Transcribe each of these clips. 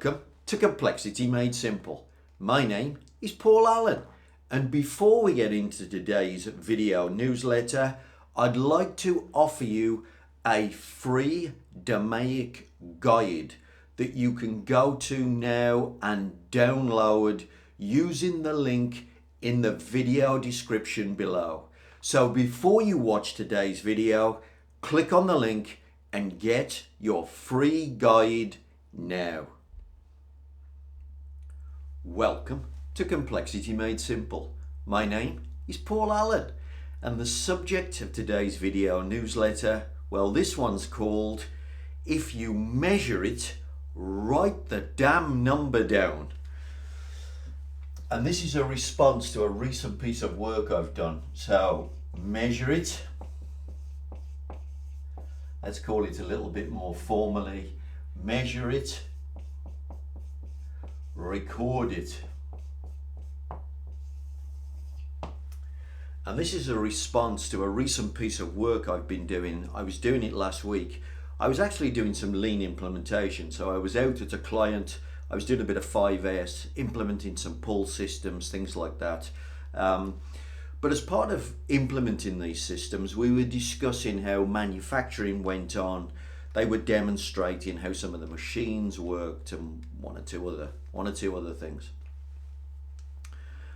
Welcome to Complexity Made Simple. My name is Paul Allen, and before we get into today's video newsletter, I'd like to offer you a free DMAIC guide that you can go to now and download using the link in the video description below. So before you watch today's video, click on the link and get your free guide now. Welcome to Complexity Made Simple. My name is Paul Allen, and the subject of today's video newsletter, well, this one's called If You Measure It, Write the Damn Number Down. And this is a response to a recent piece of work I've done. So, measure it. Let's call it a little bit more formally. Measure it. Record it. And this is a response to a recent piece of work I've been doing. I was doing it last week. I was actually doing some lean implementation. So I was out at a client. I was doing a bit of 5S, implementing some pull systems, things like that. But as part of implementing these systems, we were discussing how manufacturing went on. They were demonstrating how some of the machines worked and one or two other things.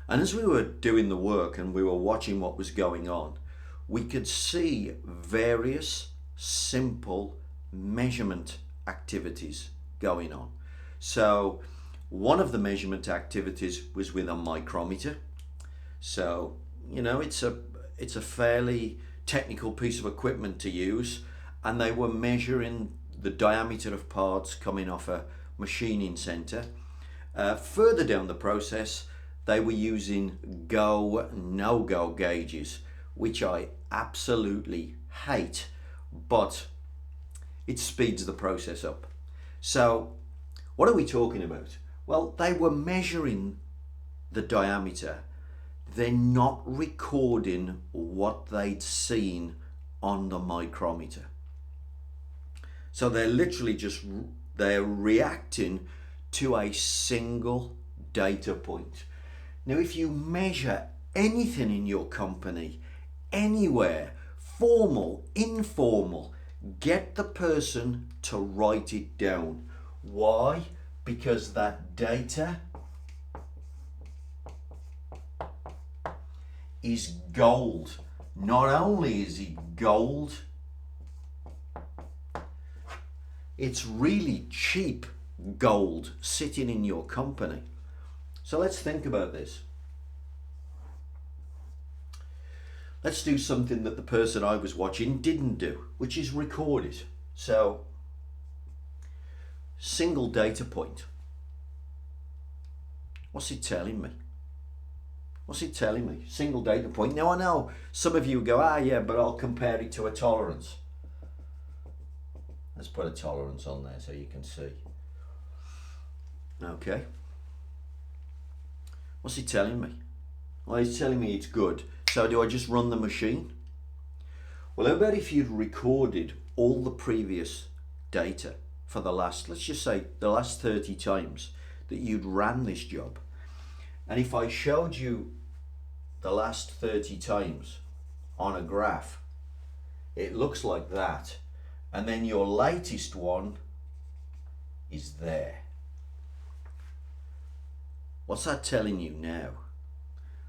And as we were doing the work and we were watching what was going on, we could see various simple measurement activities going on. So one of the measurement activities was with a micrometer. So, you know, it's a fairly technical piece of equipment to use, and they were measuring the diameter of parts coming off a machining center. Further down the process, they were using go, no-go gauges, which I absolutely hate, but it speeds the process up. So what are we talking about? Well, they were measuring the diameter. They're not recording what they'd seen on the micrometer. So they're literally they're reacting to a single data point. Now, if you measure anything in your company, anywhere, formal, informal, get the person to write it down. Why? Because that data is gold. Not only is it gold, it's really cheap gold sitting in your company. So let's think about this. Let's do something that the person I was watching didn't do, which is record it. So, single data point. What's it telling me? What's it telling me? Single data point. Now I know some of you go, yeah, but I'll compare it to a tolerance. Let's put a tolerance on there so you can see. Okay. What's it telling me? Well, it's telling me it's good. So do I just run the machine? Well, how about if you'd recorded all the previous data for the last, let's just say the last 30 times that you'd ran this job. And if I showed you the last 30 times on a graph, it looks like that. And then your latest one is there. What's that telling you now?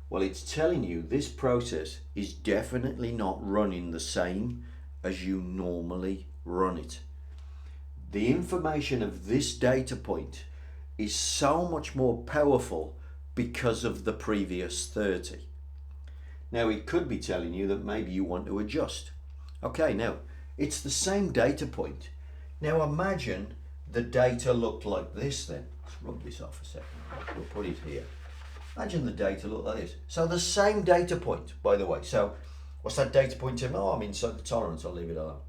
Well, it's telling you this process is definitely not running the same as you normally run it. The information of this data point is so much more powerful because of the previous 30. Now, it could be telling you that maybe you want to adjust. Okay, now, it's the same data point. Now, imagine the data looked like this then. Let's rub this off a second. We'll put it here. Imagine the data looked like this. So the same data point, by the way. So what's that data point in? Oh, I'm inside the tolerance. I'll leave it alone.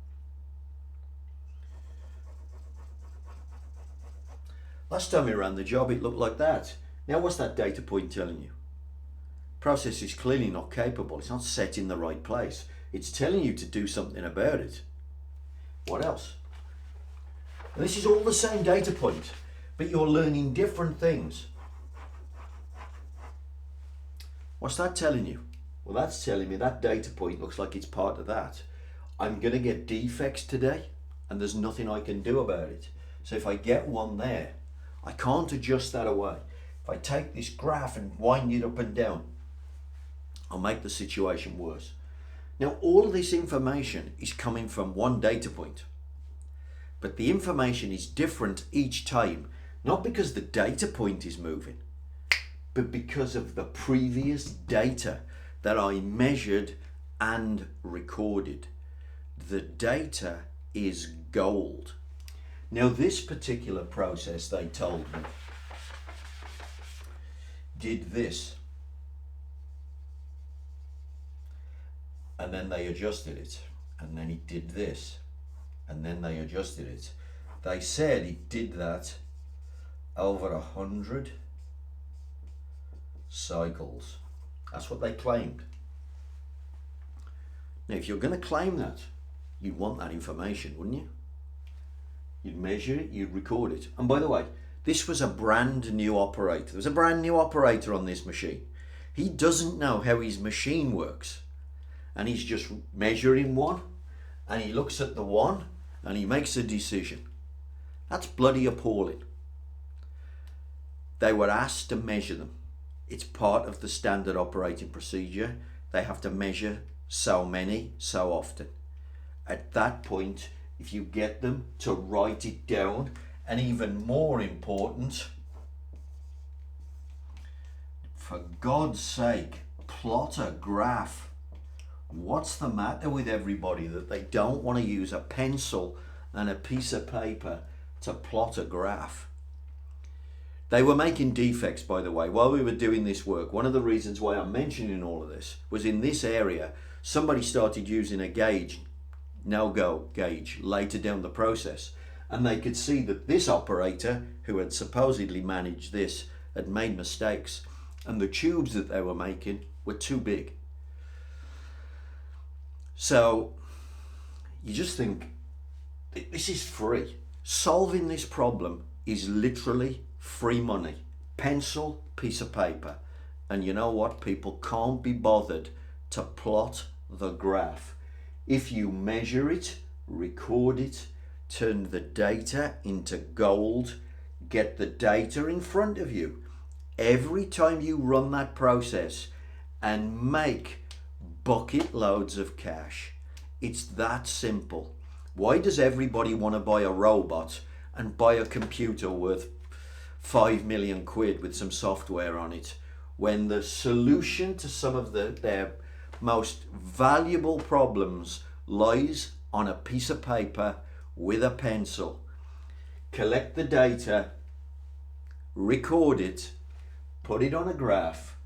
Last time we ran the job, it looked like that. Now, what's that data point telling you? Process is clearly not capable. It's not set in the right place. It's telling you to do something about it. What else? And this is all the same data point, but you're learning different things. What's that telling you? Well, that's telling me that data point looks like it's part of that. I'm going to get defects today, and there's nothing I can do about it. So if I get one there, I can't adjust that away. If I take this graph and wind it up and down, I'll make the situation worse. Now, all of this information is coming from one data point, but the information is different each time, not because the data point is moving, but because of the previous data that I measured and recorded. The data is gold. Now, this particular process, they told me, did this, and then they adjusted it, and then it did this, and then they adjusted it. They said it did that over 100 cycles. That's what they claimed. Now, if you're going to claim that, you'd want that information, wouldn't you? You'd measure it, you'd record it. And by the way, this was a brand new operator. There's a brand new operator on this machine. He doesn't know how his machine works. And he's just measuring one, and he looks at the one, and he makes a decision. That's bloody appalling. They were asked to measure them. It's part of the standard operating procedure. They have to measure so many, so often. At that point, if you get them to write it down, and even more important, for God's sake, plot a graph. What's the matter with everybody that they don't want to use a pencil and a piece of paper to plot a graph? They were making defects, by the way, while we were doing this work. One of the reasons why I'm mentioning all of this was in this area, somebody started using a gauge, no-go gauge, later down the process. And they could see that this operator, who had supposedly managed this, had made mistakes. And the tubes that they were making were too big. So you just think, this is free. Solving this problem is literally free money. Pencil, piece of paper. And you know what? People can't be bothered to plot the graph. If you measure it, record it, turn the data into gold, get the data in front of you every time you run that process, and make bucket loads of cash. It's that simple. Why does everybody want to buy a robot and buy a computer worth 5 million quid with some software on it, when the solution to some of their most valuable problems lies on a piece of paper with a pencil? Collect the data, record it, put it on a graph,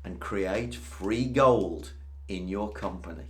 and create free gold in your company.